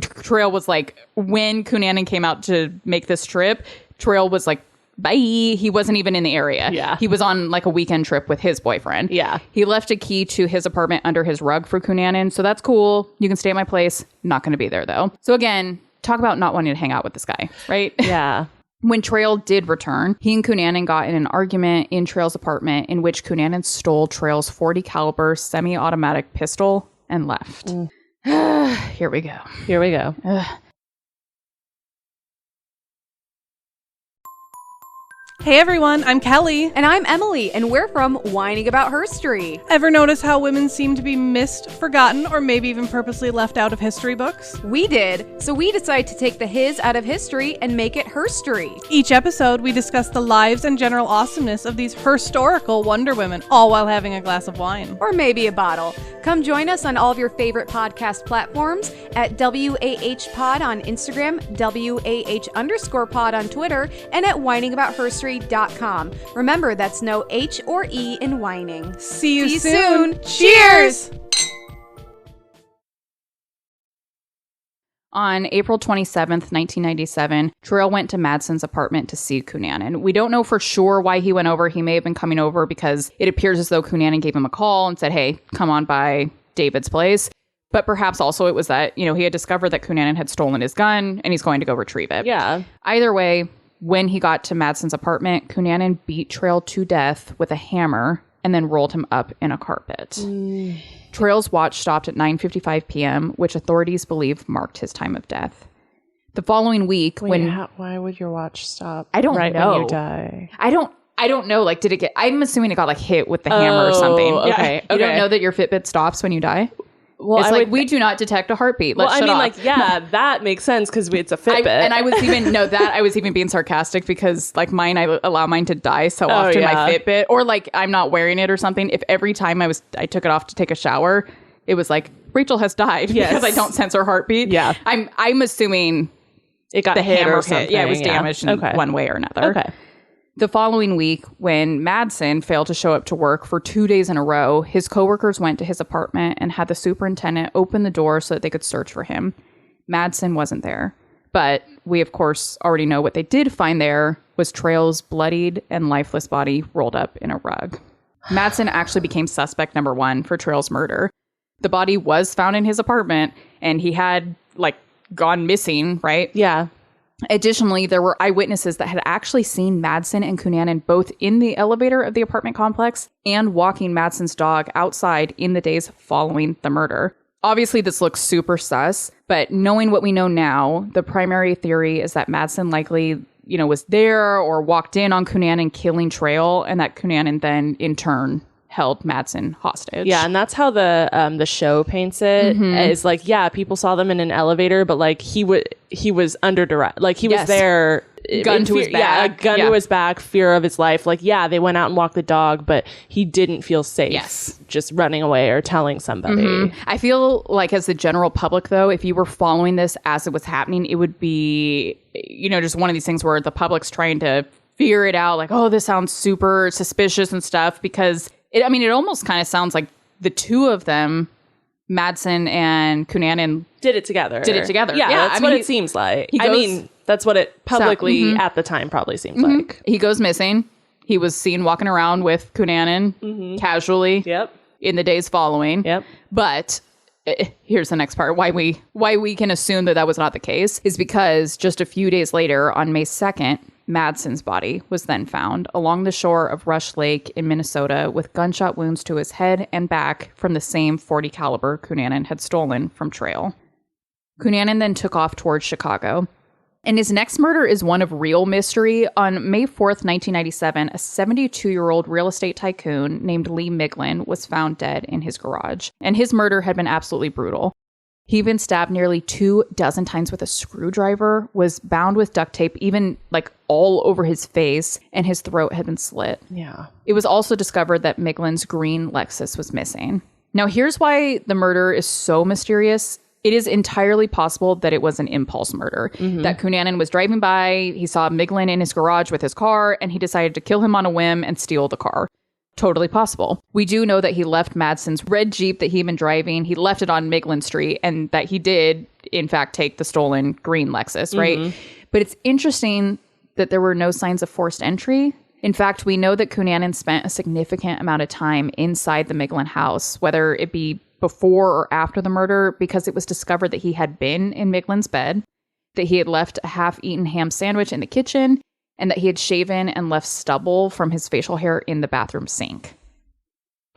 Trail was like, when Cunanan came out to make this trip, Trail was like, bye. He wasn't even in the area. Yeah. He was on like a weekend trip with his boyfriend. Yeah. He left a key to his apartment under his rug for Cunanan. So that's cool. You can stay at my place. Not going to be there though. So again, talk about not wanting to hang out with this guy, right? Yeah. When Trail did return, he and Cunanan got in an argument in Trail's apartment in which Cunanan stole Trail's .40 caliber semi-automatic pistol and left. Here we go. Here we go. Hey everyone, I'm Kelly. And I'm Emily, and we're from Whining About Herstory. Ever notice how women seem to be missed, forgotten, or maybe even purposely left out of history books? We did, so we decided to take the his out of history and make it herstory. Each episode, we discuss the lives and general awesomeness of these historical Wonder Women, all while having a glass of wine. Or maybe a bottle. Come join us on all of your favorite podcast platforms at WAH Pod on Instagram, WAH_pod on Twitter, and at whiningaboutherstory.com. Remember, that's no H or E in whining. See you soon. soon. Cheers! On April 27th, 1997, Trail went to Madsen's apartment to see Cunanan. We don't know for sure why he went over. He may have been coming over because it appears as though Cunanan gave him a call and said, hey, come on by David's place. But perhaps also it was that, he had discovered that Cunanan had stolen his gun and he's going to go retrieve it. Yeah. Either way, when he got to Madsen's apartment, Cunanan beat Trail to death with a hammer and then rolled him up in a carpet. Trail's watch stopped at 9:55 p.m., which authorities believe marked his time of death. The following week, why would your watch stop? I don't know. When you die? I don't know. Like, did it get? I'm assuming it got like hit with the hammer or something. Okay. You don't know that your Fitbit stops when you die? Well, it's we do not detect a heartbeat. Let's shut off. That makes sense because it's a Fitbit. I was even being sarcastic because like mine, I allow mine to die so often. My Fitbit, or like I'm not wearing it or something. If every time I took it off to take a shower, it was like Rachel has died because I don't sense her heartbeat. Yeah, I'm assuming it got the hit hammer or something. Yeah, it was damaged in one way or another. Okay. The following week, when Madsen failed to show up to work for 2 days in a row, his coworkers went to his apartment and had the superintendent open the door so that they could search for him. Madsen wasn't there. But we, of course, already know what they did find there was Trail's bloodied and lifeless body rolled up in a rug. Madsen actually became suspect number 1 for Trail's murder. The body was found in his apartment, and he had, gone missing, right? Yeah. Additionally, there were eyewitnesses that had actually seen Madsen and Cunanan both in the elevator of the apartment complex and walking Madsen's dog outside in the days following the murder. Obviously, this looks super sus, but knowing what we know now, the primary theory is that Madsen likely, was there or walked in on Cunanan killing Trail, and that Cunanan then, in turn, held Madsen hostage. Yeah, and that's how the show paints it. Is like, people saw them in an elevator, but he was under duress. He was there, gun to his back. Yeah, a gun to his back, fear of his life. They went out and walked the dog, but he didn't feel safe just running away or telling somebody. I feel like as the general public, though, if you were following this as it was happening, it would be, just one of these things where the public's trying to figure it out. Like, oh, this sounds super suspicious and stuff, because it almost kind of sounds like the two of them, Madsen and Cunanan, did it together. Yeah, that's what it seems like. That's what it publicly at the time probably seems like. He goes missing. He was seen walking around with Cunanan casually in the days following. Yep. But here's the next part. Why we can assume that was not the case is because just a few days later, on May 2nd, Madsen's body was then found along the shore of Rush Lake in Minnesota with gunshot wounds to his head and back from the same .40 caliber Cunanan had stolen from Trail. Cunanan then took off towards Chicago. And his next murder is one of real mystery. On May 4th, 1997, a 72-year-old real estate tycoon named Lee Miglin was found dead in his garage. And his murder had been absolutely brutal. He'd been stabbed nearly 24 times with a screwdriver, was bound with duct tape, even like all over his face, and his throat had been slit. Yeah. It was also discovered that Miglin's green Lexus was missing. Now, here's why the murder is so mysterious. It is entirely possible that it was an impulse murder, that Cunanan was driving by, he saw Miglin in his garage with his car, and he decided to kill him on a whim and steal the car. Totally possible. We do know that he left Madsen's red Jeep that he'd been driving. He left it on Miglin Street, and that he did, in fact, take the stolen green Lexus, right? But it's interesting that there were no signs of forced entry. In fact, we know that Cunanan spent a significant amount of time inside the Miglin house, whether it be before or after the murder, because it was discovered that he had been in Miglin's bed, that he had left a half-eaten ham sandwich in the kitchen, and that he had shaven and left stubble from his facial hair in the bathroom sink.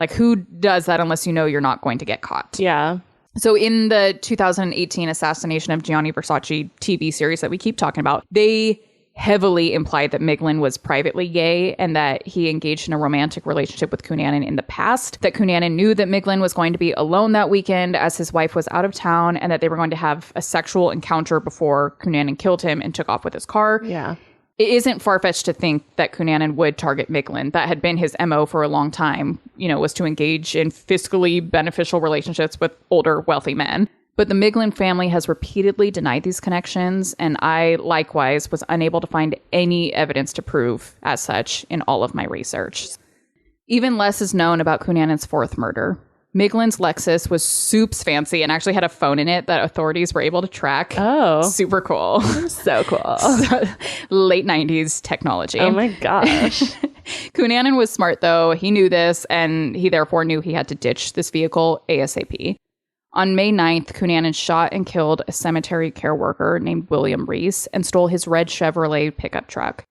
Like, who does that unless you know you're not going to get caught? Yeah. So in the 2018 assassination of Gianni Versace TV series that we keep talking about, they heavily implied that Miglin was privately gay and that he engaged in a romantic relationship with Cunanan in the past, that Cunanan knew that Miglin was going to be alone that weekend as his wife was out of town, and that they were going to have a sexual encounter before Cunanan killed him and took off with his car. Yeah. It isn't far-fetched to think that Cunanan would target Miglin. That had been his MO for a long time, was to engage in fiscally beneficial relationships with older, wealthy men. But the Miglin family has repeatedly denied these connections, and I, likewise, was unable to find any evidence to prove as such in all of my research. Even less is known about Cunanan's fourth murder. Miglin's Lexus was soups fancy and actually had a phone in it that authorities were able to track. Oh. Super cool. So cool. Late 90s technology. Oh my gosh. Cunanan was smart, though. He knew this, and he therefore knew he had to ditch this vehicle ASAP. On May 9th, Cunanan shot and killed a cemetery care worker named William Reese and stole his red Chevrolet pickup truck.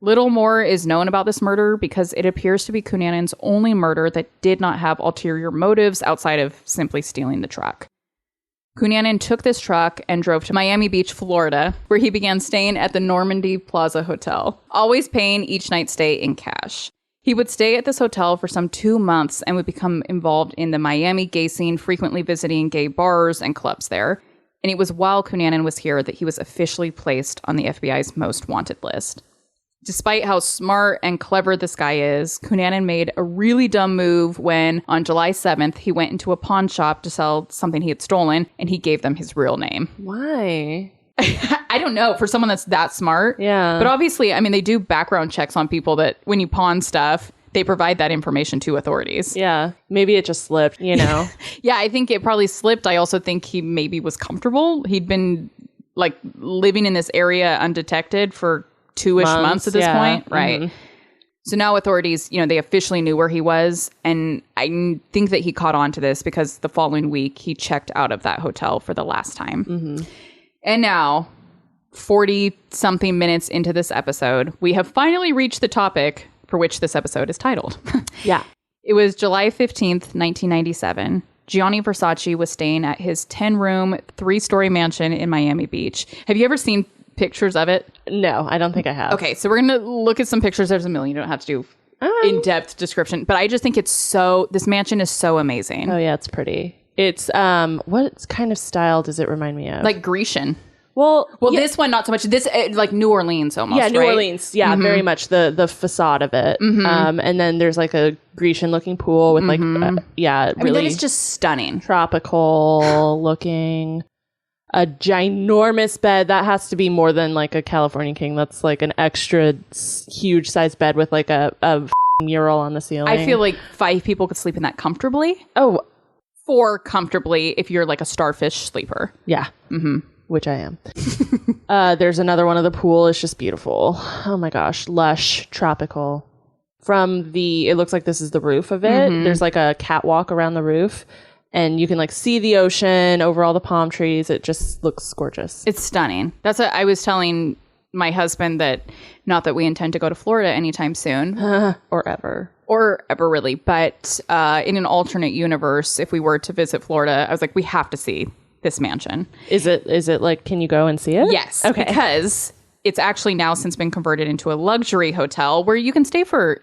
Little more is known about this murder because it appears to be Cunanan's only murder that did not have ulterior motives outside of simply stealing the truck. Cunanan took this truck and drove to Miami Beach, Florida, where he began staying at the Normandy Plaza Hotel, always paying each night's stay in cash. He would stay at this hotel for some 2 months and would become involved in the Miami gay scene, frequently visiting gay bars and clubs there. And it was while Cunanan was here that he was officially placed on the FBI's most wanted list. Despite how smart and clever this guy is, Cunanan made a really dumb move when, on July 7th, he went into a pawn shop to sell something he had stolen, and he gave them his real name. Why? I don't know, for someone that's that smart. Yeah. But obviously, I mean, they do background checks on people that when you pawn stuff, they provide that information to authorities. Yeah. Maybe it just slipped, Yeah, I think it probably slipped. I also think he maybe was comfortable. He'd been like living in this area undetected for 2-ish months at this point. Right. Mm-hmm. So now authorities, they officially knew where he was. And I think that he caught on to this because the following week he checked out of that hotel for the last time. Mm-hmm. And now, 40-something minutes into this episode, we have finally reached the topic for which this episode is titled. Yeah. It was July 15th, 1997. Gianni Versace was staying at his 10-room, 3-story mansion in Miami Beach. Have you ever seen pictures of it? No, I don't think I have. Okay, so we're going to look at some pictures. There's a million. You don't have to do in-depth description. But I just think this mansion is so amazing. Oh, yeah, it's pretty. It's, what kind of style does it remind me of? Like Grecian. Well, yeah. This one, not so much. This, like New Orleans almost, yeah, New right? Orleans. Yeah, very much the facade of it. Mm-hmm. And then there's like a Grecian-looking pool with like, really... I mean, that is just stunning. Tropical looking. A ginormous bed. That has to be more than like a California King. That's like an extra huge size bed with like a mural on the ceiling. I feel like 5 people could sleep in that comfortably. Oh, 4 comfortably if you're like a starfish sleeper. Yeah. Mm-hmm. Which I am. There's another one of the pool. It's just beautiful. Oh my gosh. Lush, tropical. It looks like this is the roof of it. Mm-hmm. There's like a catwalk around the roof. And you can like see the ocean over all the palm trees. It just looks gorgeous. It's stunning. That's what I was telling my husband that, not that we intend to go to Florida anytime soon. Or ever. Or ever really. But in an alternate universe, if we were to visit Florida, I was like, we have to see this mansion. Is it like, can you go and see it? Yes. Okay. Because it's actually now since been converted into a luxury hotel where you can stay for,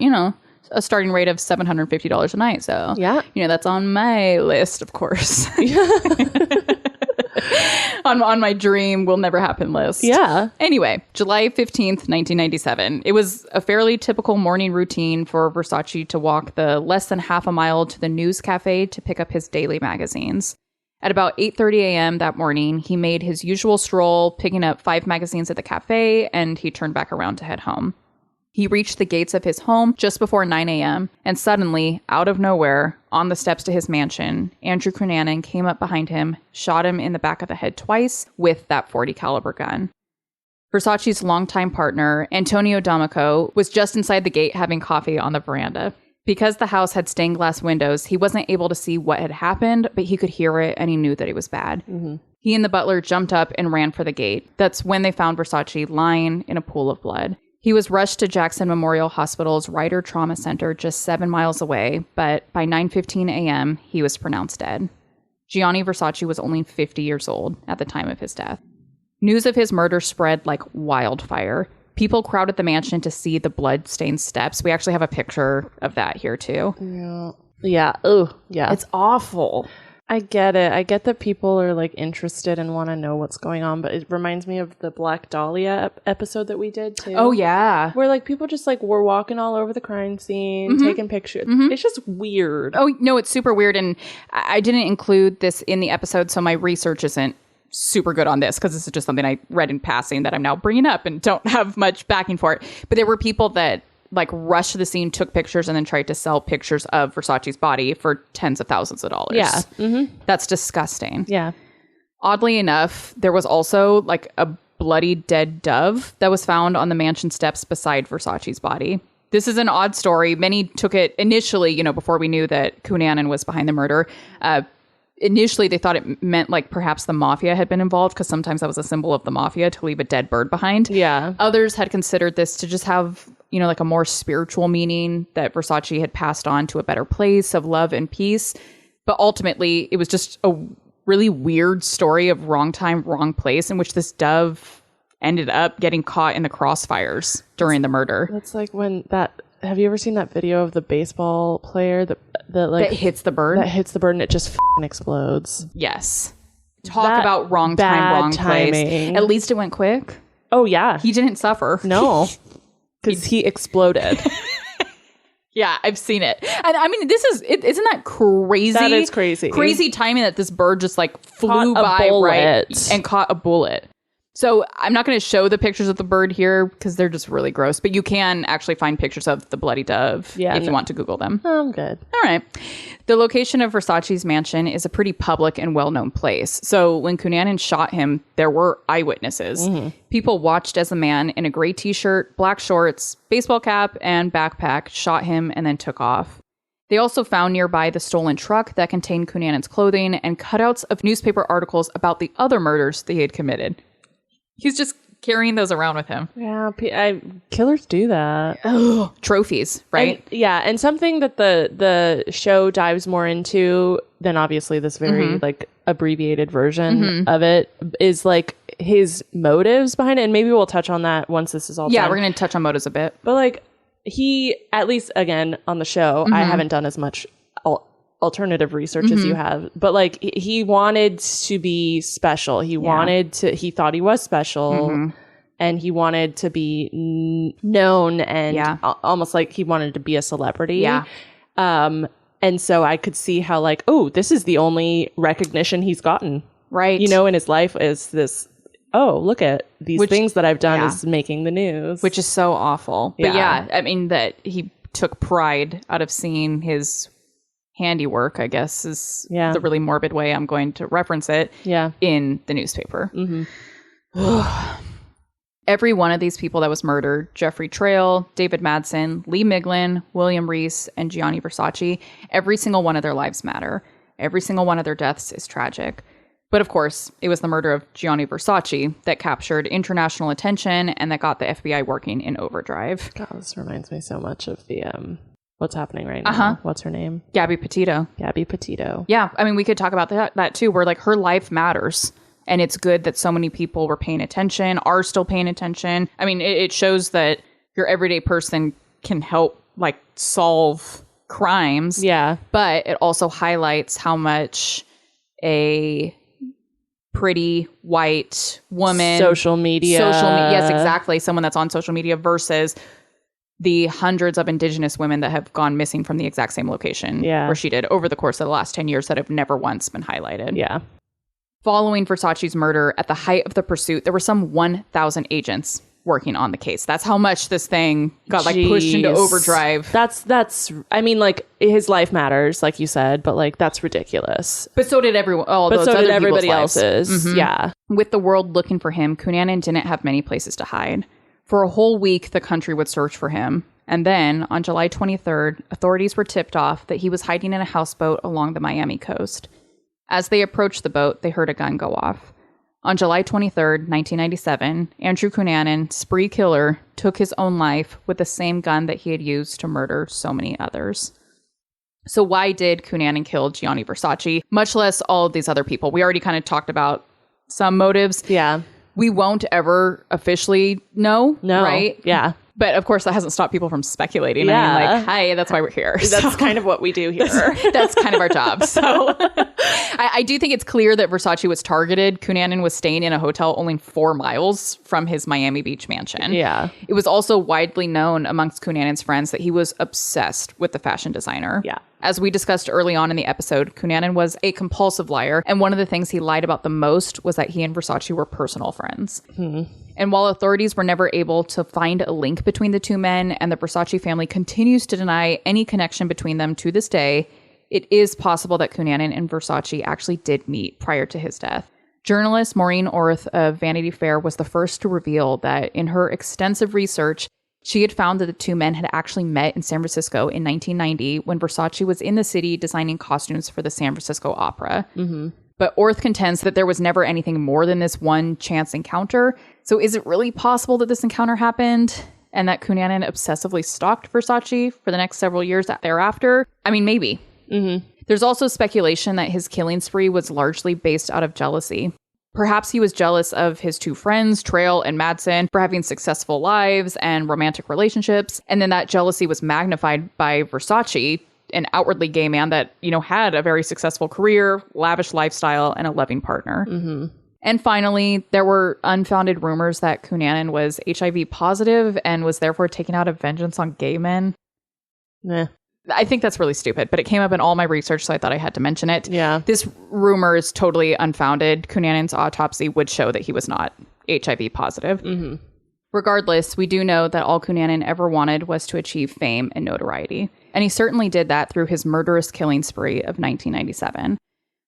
a starting rate of $750 a night. So, that's on my list, of course. on my dream will never happen list. Yeah. Anyway, July 15th, 1997. It was a fairly typical morning routine for Versace to walk the less than half a mile to the news cafe to pick up his daily magazines. At about 8:30 a.m. that morning, he made his usual stroll, picking up 5 magazines at the cafe, and he turned back around to head home. He reached the gates of his home just before 9 a.m., and suddenly, out of nowhere, on the steps to his mansion, Andrew Cunanan came up behind him, shot him in the back of the head twice with that .40 caliber gun. Versace's longtime partner, Antonio D'Amico, was just inside the gate having coffee on the veranda. Because the house had stained glass windows, he wasn't able to see what had happened, but he could hear it, and he knew that it was bad. Mm-hmm. He and the butler jumped up and ran for the gate. That's when they found Versace lying in a pool of blood. He was rushed to Jackson Memorial Hospital's Ryder Trauma Center just 7 miles away, but by 9:15 a.m., he was pronounced dead. Gianni Versace was only 50 years old at the time of his death. News of his murder spread like wildfire. People crowded the mansion to see the blood-stained steps. We actually have a picture of that here, too. Yeah. Oh, yeah. It's awful. I get it. I get that people are like interested and want to know what's going on, but it reminds me of the Black Dahlia episode that we did too. Oh yeah, where like people just like were walking all over the crime scene, taking pictures. It's just weird. Oh no, it's super weird, and I didn't include this in the episode, so my research isn't super good on this because this is just something I read in passing that I'm now bringing up and don't have much backing for it. But there were people that like rushed to the scene, took pictures, and then tried to sell pictures of Versace's body for tens of thousands of dollars. Yeah. Mm-hmm. That's disgusting. Yeah. Oddly enough, there was also like a bloody dead dove that was found on the mansion steps beside Versace's body. This is an odd story. Many took it initially, before we knew that Cunanan was behind the murder. Initially, they thought it meant like perhaps the mafia had been involved because sometimes that was a symbol of the mafia to leave a dead bird behind. Yeah. Others had considered this to just have, like a more spiritual meaning that Versace had passed on to a better place of love and peace. But ultimately, it was just a really weird story of wrong time, wrong place in which this dove ended up getting caught in the crossfires during the murder. That's like when have you ever seen that video of the baseball player that hits the bird? That hits the bird and it just explodes. Yes. Talk about wrong time, wrong place. At least it went quick. Oh, yeah. He didn't suffer. No. Because he exploded. Yeah, I've seen it. And I mean, isn't that crazy? That is crazy. Crazy timing that this bird just like flew by right and caught a bullet. So I'm not going to show the pictures of the bird here because they're just really gross, but you can actually find pictures of the bloody dove if you want to Google them. Oh, I'm good. All right. The location of Versace's mansion is a pretty public and well-known place. So when Cunanan shot him, there were eyewitnesses. Mm-hmm. People watched as a man in a gray t-shirt, black shorts, baseball cap, and backpack shot him and then took off. They also found nearby the stolen truck that contained Cunanan's clothing and cutouts of newspaper articles about the other murders that he had committed. He's just carrying those around with him. Yeah, killers do that. Oh, trophies, right? And something that the show dives more into than obviously this very like abbreviated version of it is like his motives behind it. And maybe we'll touch on that once this is all done. Yeah, we're going to touch on motives a bit. But like he, at least again on the show, I haven't done as much alternative research as you have, but like he wanted to be special. He thought he was special and he wanted to be known and almost like he wanted to be a celebrity. Yeah. And so I could see how like, oh, this is the only recognition he's gotten. Right. In his life is this, oh, look at these things that I've done is making the news. Which is so awful. But I mean that he took pride out of seeing his handiwork, I guess, is the really morbid way I'm going to reference it in the newspaper. Every one of these people that was murdered, Jeffrey Trail, David Madsen, Lee Miglin, William Reese, and Gianni Versace, every single one of their lives matter. Every single one of their deaths is tragic. But of course, it was the murder of Gianni Versace that captured international attention and that got the FBI working in overdrive. God, this reminds me so much of the what's happening right now. What's her name? Gabby Petito. Gabby Petito. Yeah, I mean, we could talk about that too, where like her life matters. And it's good that so many people were paying attention, are still paying attention. I mean, it shows that your everyday person can help like solve crimes. Yeah. But it also highlights how much a pretty white woman, social media, yes, exactly, someone that's on social media versus the hundreds of indigenous women that have gone missing from the exact same location where she did over the course of the last 10 years that have never once been highlighted. Yeah. Following Versace's murder, at the height of the pursuit, there were some 1,000 agents working on the case. That's how much this thing got like pushed into overdrive. That's I mean, like, his life matters, like you said, but like that's ridiculous. But so did everyone. But so did everybody else's. Mm-hmm. Yeah. With the world looking for him, Cunanan didn't have many places to hide. For a whole week, the country would search for him. And then on July 23rd, authorities were tipped off that he was hiding in a houseboat along the Miami coast. As they approached the boat, they heard a gun go off. On July 23rd, 1997, Andrew Cunanan, spree killer, took his own life with the same gun that he had used to murder so many others. So why did Cunanan kill Gianni Versace, much less all of these other people? We already kind of talked about some motives. Yeah. We won't ever officially know, right? Yeah. But of course, that hasn't stopped people from speculating. Yeah. I mean, like, hi, that's why we're here. That's kind of what we do here. That's kind of our job. So I do think it's clear that Versace was targeted. Cunanan was staying in a hotel only 4 miles from his Miami Beach mansion. Yeah. It was also widely known amongst Cunanan's friends that he was obsessed with the fashion designer. Yeah. As we discussed early on in the episode, Cunanan was a compulsive liar. And one of the things he lied about the most was that he and Versace were personal friends. And while authorities were never able to find a link between the two men, and the Versace family continues to deny any connection between them to this day, it is possible that Cunanan and Versace actually did meet prior to his death. Journalist Maureen Orth of Vanity Fair was the first to reveal that in her extensive research, she had found that the two men had actually met in San Francisco in 1990 when Versace was in the city designing costumes for the San Francisco Opera. Mm-hmm. But Orth contends that there was never anything more than this one chance encounter. So is it really possible that this encounter happened and that Cunanan obsessively stalked Versace for the next several years thereafter? I mean, maybe. Mm-hmm. There's also speculation that his killing spree was largely based out of jealousy. Perhaps he was jealous of his two friends, Trail and Madsen, for having successful lives and romantic relationships. And then that jealousy was magnified by Versace, an outwardly gay man that, you know, had a very successful career, lavish lifestyle, and a loving partner. Mm-hmm. And finally, there were unfounded rumors that Cunanan was HIV positive and was therefore taking out a vengeance on gay men. Nah. I think that's really stupid, but it came up in all my research, so I thought I had to mention it. Yeah. This rumor is totally unfounded. Cunanan's autopsy would show that he was not HIV positive. Mm-hmm. Regardless, we do know that all Cunanan ever wanted was to achieve fame and notoriety. And he certainly did that through his murderous killing spree of 1997.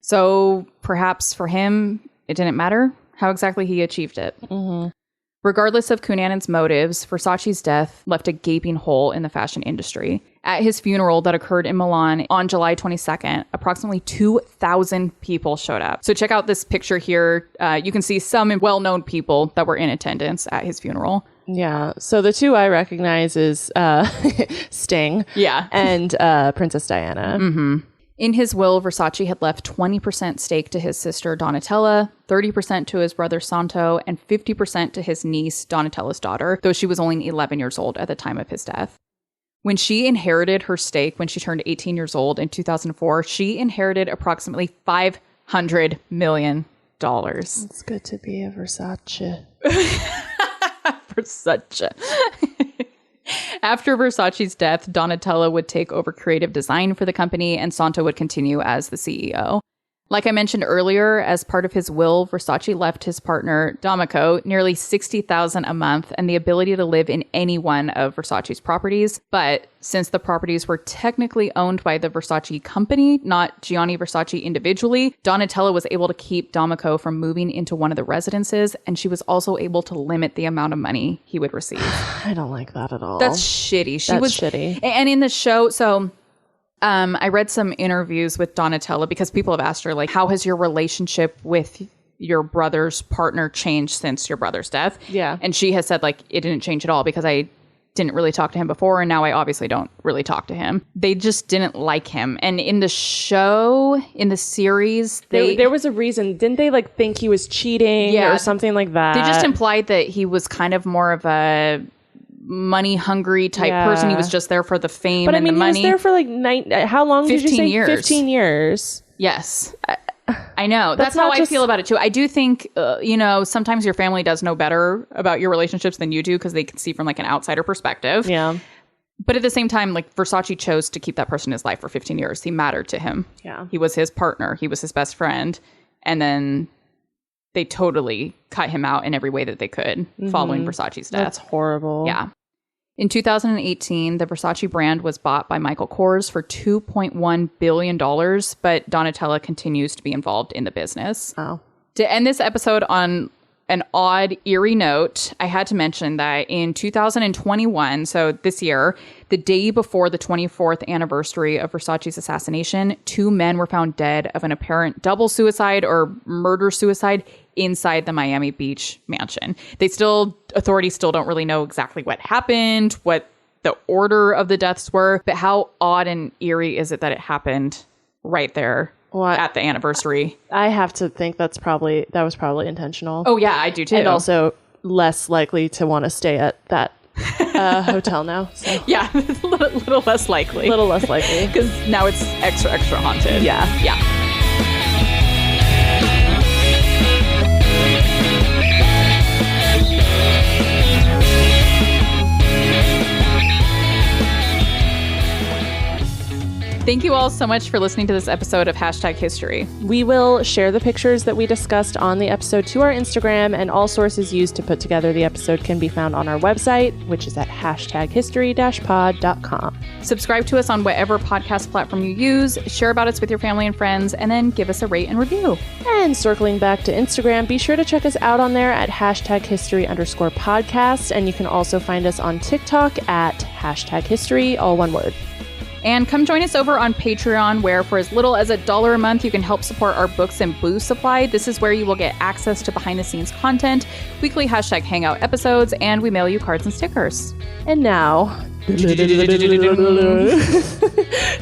So perhaps for him, it didn't matter how exactly he achieved it. Mm-hmm. Regardless of Cunanan's motives, Versace's death left a gaping hole in the fashion industry. At his funeral that occurred in Milan on July 22nd, approximately 2,000 people showed up. So check out this picture here. You can see some well-known people that were in attendance at his funeral. Yeah. So the two I recognize is Sting and Princess Diana. Mm-hmm. In his will, Versace had left 20% stake to his sister Donatella, 30% to his brother Santo, and 50% to his niece Donatella's daughter, though she was only 11 years old at the time of his death. When she inherited her stake when she turned 18 years old in 2004, she inherited approximately $500 million. It's good to be a Versace. Versace. After Versace's death, Donatella would take over creative design for the company, and Santo would continue as the CEO. Like I mentioned earlier, as part of his will, Versace left his partner, D'Amico, nearly $60,000 a month and the ability to live in any one of Versace's properties. But since the properties were technically owned by the Versace company, not Gianni Versace individually, Donatella was able to keep D'Amico from moving into one of the residences, and she was also able to limit the amount of money he would receive. I don't like that at all. That's shitty. That's shitty. And in the show, so I read some interviews with Donatella because people have asked her, like, how has your relationship with your brother's partner changed since your brother's death? Yeah. And she has said, like, it didn't change at all because I didn't really talk to him before, and now I obviously don't really talk to him. They just didn't like him. And in the show, in the series, there was a reason. Didn't they like think he was cheating or something like that? They just implied that he was kind of more of a money hungry type person. He was just there for the fame and the money. He was there for like how long did you say? 15 years. 15 years. Yes. I know. That's how I feel about it too. I do think, sometimes your family does know better about your relationships than you do because they can see from like an outsider perspective. Yeah. But at the same time, like Versace chose to keep that person in his life for 15 years. He mattered to him. Yeah. He was his partner. He was his best friend. And then they totally cut him out in every way that they could following Versace's death. That's horrible. Yeah. In 2018, the Versace brand was bought by Michael Kors for $2.1 billion, but Donatella continues to be involved in the business. Oh. To end this episode on an odd, eerie note, I had to mention that in 2021, so this year, the day before the 24th anniversary of Versace's assassination, 2 men were found dead of an apparent double suicide or murder-suicide inside the Miami Beach mansion. Authorities still don't really know exactly what happened, what the order of the deaths were, but how odd and eerie is it that it happened right there at the anniversary? I have to think that was probably intentional. Oh yeah, I do too. And also less likely to want to stay at that hotel now. So. Yeah, a little less likely. A little less likely. Because now it's extra, extra haunted. Yeah. Yeah. Thank you all so much for listening to this episode of Hashtag History. We will share the pictures that we discussed on the episode to our Instagram, and all sources used to put together the episode can be found on our website, which is at hashtaghistory-pod.com. Subscribe to us on whatever podcast platform you use, share about us with your family and friends, and then give us a rate and review. And circling back to Instagram, be sure to check us out on there at #history_podcast, and you can also find us on TikTok at #history, all one word. And come join us over on Patreon, where for as little as $1 a month, you can help support our books and booze supply. This is where you will get access to behind-the-scenes content, weekly hashtag hangout episodes, and we mail you cards and stickers. And now,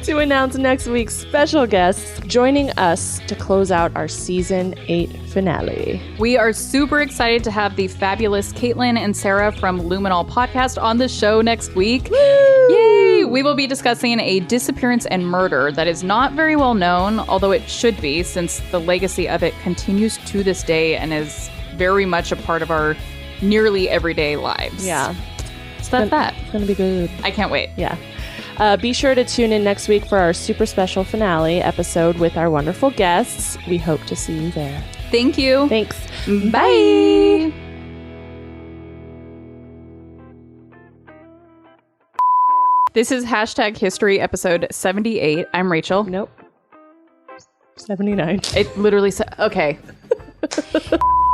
to announce next week's special guests joining us to close out our Season 8 finale. We are super excited to have the fabulous Caitlin and Sarah from Luminol Podcast on the show next week. Woo! Yay! We will be discussing a disappearance and murder that is not very well known, although it should be, since the legacy of it continues to this day and is very much a part of our nearly everyday lives. Yeah. So that's that. It's going to be good. I can't wait. Yeah. Be sure to tune in next week for our super special finale episode with our wonderful guests. We hope to see you there. Thank you. Thanks. Bye. This is Hashtag History episode 78. I'm Rachel. Nope. 79. It literally said, okay.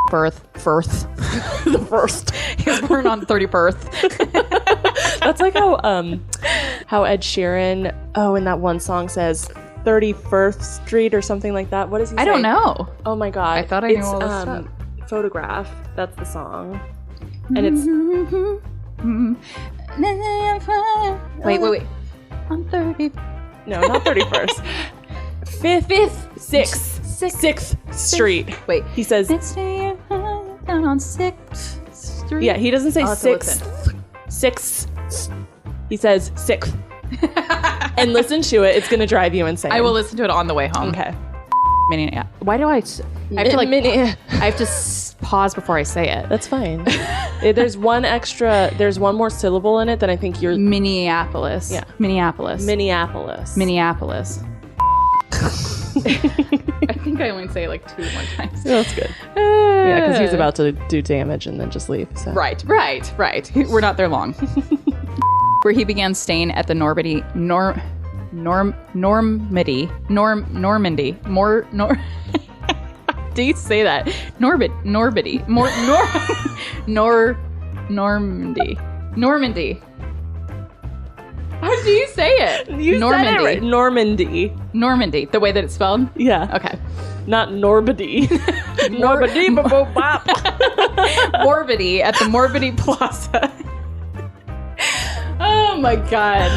Firth. The first. He was born on 31st. That's like how Ed Sheeran, in that one song says 31st Street or something like that. What does he say? I don't know. Oh my God. I thought I knew all this stuff. Photograph. That's the song. And it's... Wait. On 30. No, not 31st. 6th Street. Wait. He says... Down on 6th Street? Yeah, he doesn't say I'll have to 6th. 6th. He says 6th. And listen to it. It's going to drive you insane. I will listen to it on the way home. Okay. Why do I have to pause before I say it? That's fine. There's one more syllable in it that I think you're... Minneapolis. Yeah. Minneapolis. I think I only say it like 2 more times. That's good. Yeah, because he's about to do damage and then just leave. So. Right. We're not there long. Where he began staying at the Normandy. Do you say that? Normandy. Normandy. How did do you say it? You Normandy. said it right. Normandy. Normandy, the way that it's spelled? Yeah. Okay. Not Normandy. Normandy, bop. Morbidi at the Morbidi Plaza. Oh my God.